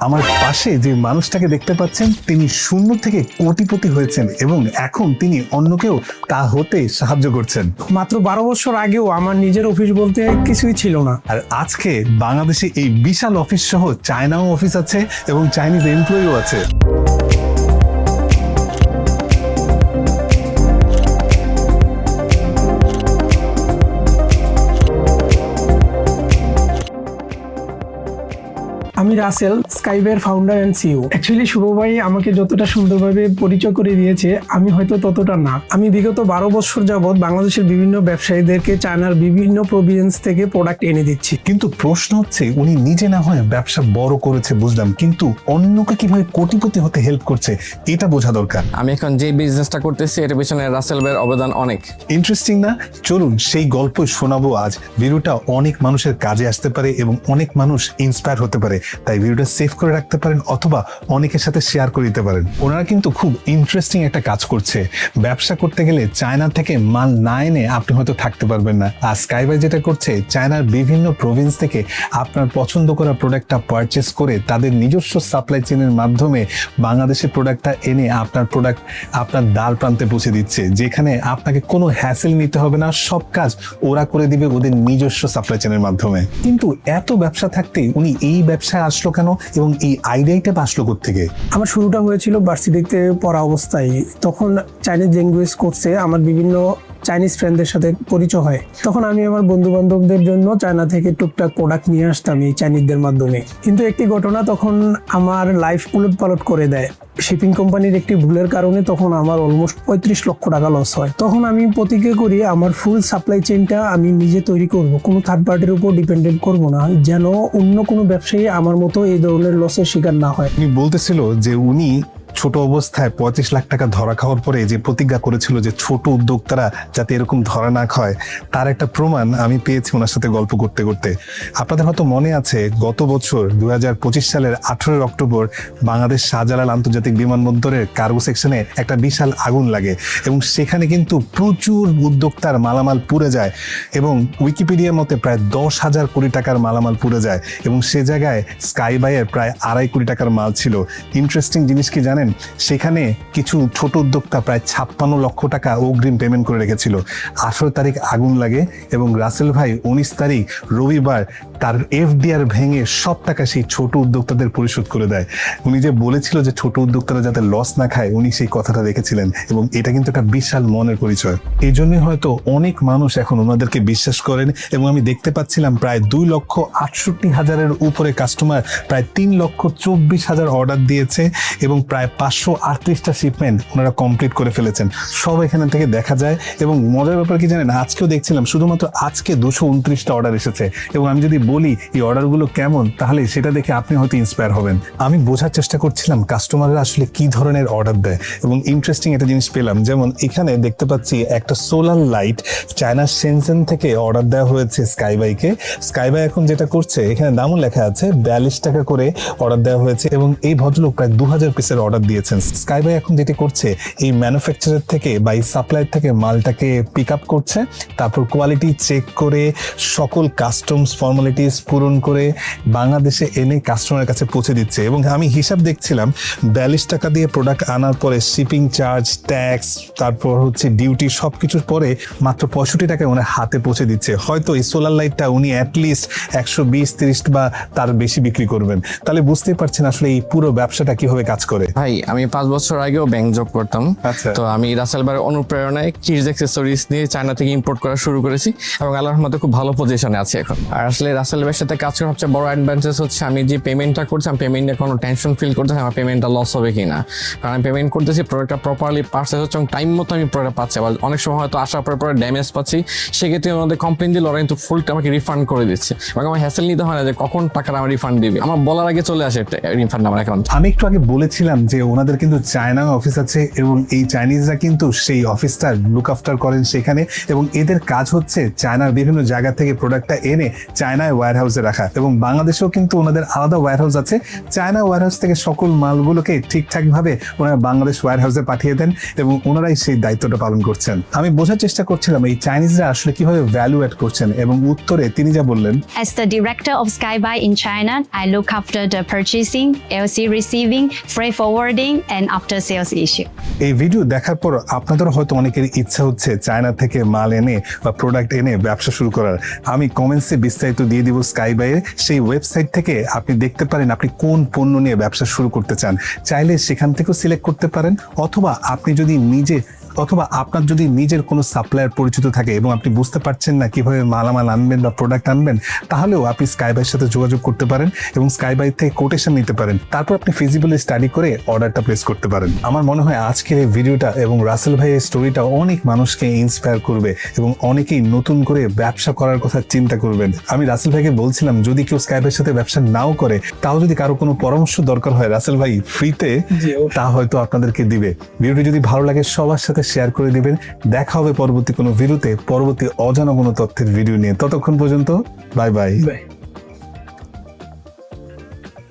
আমার পাশে যে মানুষটাকে দেখতে পাচ্ছেন তিনি শূন্য থেকে কোটিপতি হয়েছেন এবং এখন তিনি অন্যকেও তা হতে সাহায্য করছেন। মাত্র 12 বছর আগেও আমার নিজের অফিস বলতে কিছুই ছিল না। আর আজকে বাংলাদেশে এই বিশাল অফিস সহ চায়নাও অফিস আছে এবং চাইনিজ এমপ্লয়িও আছে। আমি রাসেল, স্কাইবের founder and CEO. Actually Shuvo ভাই আমাকে যতটা সুন্দরভাবে পরিচয় করে দিয়েছে আমি হয়তো ততটা না। আমি বিগত 12 বছর যাবৎ বাংলাদেশের বিভিন্ন ব্যবসায়ীদেরকে চায়নার বিভিন্ন প্রভিন্স থেকে প্রোডাক্ট এনে দিচ্ছি। কিন্তু প্রশ্ন হচ্ছে উনি নিজে না হয় ব্যবসা বড় করেছে বুঝলাম, কিন্তু অন্যকে কিভাবে কোটিপতি হতে হেল্প করছে এটা বোঝা দরকার। আমি এখন যে বিজনেসটা করতেছি এর পিছনে রাসেল ভাইয়ের অবদান অনেক। ইন্টারেস্টিং না? চলুন সেই গল্প শোনাবো আজ। ভিডিওটা অনেক মানুষের কাজে আসতে পারে এবং অনেক মানুষ ইন্সপায়ার হতে পারে, তাই ভিডিওটা সেভ করে রাখতে পারেন অথবা অনেকের সাথে শেয়ার করে দিতে পারেন। ওনারা কিন্তু খুব ইন্টারেস্টিং একটা কাজ করছে। ব্যবসা করতে গেলে চায়না থেকে মাল না এনে আপনি হয়তো থাকতে পারবেন না। আর স্কাইবাই যেটা করছে, চায়নার বিভিন্ন প্রভিন্স থেকে আপনার পছন্দ করা প্রোডাক্টটা পারচেস করে তাদের নিজস্ব সাপ্লাই চেনের মাধ্যমে বাংলাদেশের প্রোডাক্টটা এনে আপনার প্রোডাক্ট আপনার দ্বার প্রান্তে পৌঁছে দিচ্ছে, যেখানে আপনাকে কোনো হ্যাসেল নিতে হবে না। সব কাজ ওরা করে দিবে ওদের নিজস্ব সাপ্লাই চেনের মাধ্যমে। কিন্তু এত ব্যবসা থাকতে উনি এই ব্যবসায় আসলো কেন এবং এই আইডিয়াটা আসলো কোত্থেকে? আমার শুরুটা হয়েছিল ভার্সিটিতে পড়া অবস্থায়। তখন চাইনিজ ল্যাঙ্গুয়েজ কোর্সে আমার বিভিন্ন চাইনিজ ফ্রেন্ডদের সাথে পরিচয় হয়। তখন আমি আমার বন্ধু বান্ধবদের জন্য চায়না থেকে টুকটাক প্রোডাক্ট নিয়ে আসতাম এই চাইনিজদের মাধ্যমে। কিন্তু একটি ঘটনা তখন আমার লাইফ উলট পালট করে দেয়। শিপিং কোম্পানির একটি ভুলের কারণে তখন আমার অলমোস্ট 35 লক্ষ টাকা লস হয়। তখন আমি প্রতিজ্ঞা করি আমার ফুল সাপ্লাই চেইনটা আমি নিজে তৈরি করব, কোনো থার্ড পার্টির উপর ডিপেন্ডেন্ট করব না, যেন অন্য কোনো ব্যবসায়ী আমার মতো এই ধরনের লসের শিকার না হয়। উনি বলতেছিল যে উনি ছোট অবস্থায় 25 লাখ টাকা ধরা খাওয়ার পরে যে প্রতিজ্ঞা করেছিল যে ছোট উদ্যোক্তারা যাতে এরকম ধরা না খায়, তার একটা প্রমাণ আমি পেয়েছি ওনার সাথে গল্প করতে করতে। আপনাদের হয়তো মনে আছে গত বছর 2025 সালের 18 অক্টোবর বাংলাদেশ শাহজালাল আন্তর্জাতিক বিমানবন্দরের কার্গো সেকশনে একটা বিশাল আগুন লাগে এবং সেখানে কিন্তু প্রচুর উদ্যোক্তার মালামাল পুড়ে যায় এবং উইকিপিডিয়ার মতে প্রায় 10,000 কোটি টাকার মালামাল পুড়ে যায় এবং সে জায়গায় স্কাইবাইয়ের প্রায় 2.5 কোটি টাকার মাল ছিল। ইন্টারেস্টিং জিনিস কি জানেন, সেখানে কিছু ছোট উদ্যোক্তা প্রায় 56 লক্ষ টাকা অগ্রিম পেমেন্ট করে রেখেছিল। 18 তারিখ আগুন লাগে এবং রাসেল ভাই 19 তারিখ রবিবার তার এফডিআর ভেঙে সব টাকা সেই ছোট উদ্যোক্তাদের পরিশোধ করে দেয়। উনি যে বলেছিল যে ছোট উদ্যোক্তারা যাতে লস না খায়, উনি সেই কথাটা রেখেছিলেন এবং এটা কিন্তু একটা বিশাল মনের পরিচয়। এই জন্যই হয়তো অনেক মানুষ এখন ওনাদেরকে বিশ্বাস করেন এবং আমি দেখতে পাচ্ছিলাম প্রায় 2,68,000-এর উপরে কাস্টমার প্রায় 3,24,000 অর্ডার দিয়েছে এবং প্রায় 538টা শিপমেন্ট ওনারা কমপ্লিট করে ফেলেছেন। সব এখানে থেকে দেখা যায় এবং মজার ব্যাপার কি জানেন, আজকেও দেখছিলাম শুধুমাত্র আজকে 229টা অর্ডার এসেছে এবং আমি যদি বলি এই অর্ডারগুলো কেমন তাহলে সেটা দেখে আপনি হয়তো ইন্সপায়ার হবেন। আমি বোঝার চেষ্টা করছিলাম কাস্টমাররা আসলে কি ধরনের অর্ডার দেয় এবং ইন্টারেস্টিং একটা জিনিস পেলাম। যেমন এখানে দেখতে পাচ্ছি একটা সোলার লাইট চায়নার শেনজেন থেকে অর্ডার দেওয়া হয়েছে স্কাইবাইকে। স্কাইবাই এখন যেটা করছে, এখানে দামও লেখা আছে, 42 টাকা করে অর্ডার দেওয়া হয়েছে এবং এই ভদ্রলোক প্রায় 2000 পিসের অর্ডার দিয়েছেন। স্কাইবাই এখন যেটা করছে, এই ম্যানুফ্যাকচারার থেকে বা এই সাপ্লায়ার থেকে মালটাকে পিক আপ করছে, তারপর কোয়ালিটি চেক করে সকল কাস্টমস ফর্মালিটিস পূরণ করে বাংলাদেশে এনে কাস্টমারের কাছে পৌঁছে দিচ্ছে। এবং আমি হিসাব দেখছিলাম 42 টাকা দিয়ে প্রোডাক্ট আনার পরে শিপিং চার্জ, ট্যাক্স, তারপর হচ্ছে ডিউটি সবকিছুর পরে মাত্র 65 টাকায় ওনার হাতে পৌঁছে দিচ্ছে। হয়তো এই সোলার লাইটটা উনি অ্যাটলিস্ট 120-30 বা তার বেশি বিক্রি করবেন। তাহলে বুঝতেই পারছেন আসলে এই পুরো ব্যবসাটা কিভাবে কাজ করে। ভাই আমি 5 বছর আগেও ব্যাংক জব করতাম। আচ্ছা। তো আমি রাসেল ভাইয়ের অনুপ্রেরণায় কিডস অ্যাক্সেসরিজ নিয়ে চায়না থেকে ইম্পোর্ট করা শুরু করেছি এবং আল্লাহর রহমতে খুব ভালো পজিশনে আছি এখন। আর আসলে রাসেল ভাইয়ের সাথে কাজ করার সবচেয়ে বড় অ্যাডভান্টেজ হচ্ছে আমি যে পেমেন্টটা করছি, আমি পেমেন্টে কোনো টেনশন ফিল করতেছি আমার পেমেন্টটা লস হবে কিনা, কারণ আমি পেমেন্ট করতেছি প্রোডাক্টটা প্রপারলি পার্সেস হচ্ছে এবং টাইম মতো আমি প্রোডাক্ট পাচ্ছি। আবার অনেক সময় হয়তো আসার পরে ড্যামেজ পাচ্ছি, সেক্ষেত্রে ওনাদের কমপ্লেন দিলে ওরা কিন্তু ফুলটা আমাকে রিফান্ড করে দিচ্ছে এবং আমার হ্যাসেল নিতে হয় না যে কখন টাকাটা আমার রিফান্ড দিবে, আমার বলার আগে চলে আসে রিফান্ড আমার অ্যাকাউন্ট। আমি একটু আগে বলেছিলাম যে যে ওনাদের কিন্তু চায়না অফিস আছে এবং এই চাইনিজরা কিন্তু সেই অফিসটা লুক আফটার করেন সেখানে, এবং এদের কাজ হচ্ছে চায়নার বিভিন্ন জায়গা থেকে প্রোডাক্টটা এনে চায়নায় ওয়্যার হাউসে রাখা। এবং বাংলাদেশেও কিন্তু ওনাদের আলাদা ওয়্যার হাউস আছে, চায়না ওয়্যার হাউস থেকে সকল মালগুলোকে ঠিকঠাক ভাবে ওনারা বাংলাদেশ ওয়্যার হাউসে পাঠিয়ে দেন এবং ওনারাই সেই দায়িত্বটা পালন করছেন। আমি বোঝার চেষ্টা করছিলাম এই চাইনিজরা আসলে কিভাবে ভ্যালু অ্যাড করছেন, এবং উত্তরে তিনি যা বললেন, As the director of Skybuy in China, I look after the purchasing, LC receiving, freight forwarding, and after sales issue. এই ভিডিও দেখার পর আপনাদের হয়তো অনেকের ইচ্ছা হচ্ছে চায়না থেকে মাল এনে বা প্রোডাক্ট এনে ব্যবসা শুরু করার। আমি কমেন্টসে বিস্তারিত দিয়ে দিব স্কাইবাইয়ের সেই ওয়েবসাইট থেকে, আপনি দেখতে পারেন আপনি কোন পণ্য নিয়ে ব্যবসা শুরু করতে চান। চাইলে সেখান থেকেও সিলেক্ট করতে পারেন, অথবা আপনার যদি নিজের কোনো সাপ্লায়ার পরিচিত থাকে এবং আপনি বুঝতে পারছেন না কিভাবে মালামাল আনবেন বা প্রোডাক্ট আনবেন, তাহলেও আপনি স্কাইবাইয়ের সাথে যোগাযোগ করতে পারেন এবং স্কাইবাই থেকে কোটেশন নিতে পারেন। তারপর আপনি ফিজিবলি স্টাডি করে অর্ডারটা প্লেস করতে পারেন। আমার মনে হয় আজকের এই ভিডিওটা এবং রাসেল ভাইয়ের স্টোরিটা অনেক মানুষকে ইন্সপায়ার করবে এবং অনেকেই নতুন করে ব্যবসা করার কথা চিন্তা করবেন। আমি রাসেল ভাইকে বলছিলাম যদি কেউ স্কাইবাইয়ের সাথে ব্যবসা নাও করে, তাও যদি কারো কোনো পরামর্শ দরকার হয় রাসেল ভাই ফ্রিতে তা হয়তো আপনাদেরকে দিবে। ভিডিওটি যদি ভালো লাগে সবার সাথে শেয়ার করে দিবেন। দেখা হবে পরবর্তী কোনো ভিডিওতে, পরবর্তী অজানা কোনো তথ্যের ভিডিও নিয়ে। ততক্ষণ পর্যন্ত বাই বাই।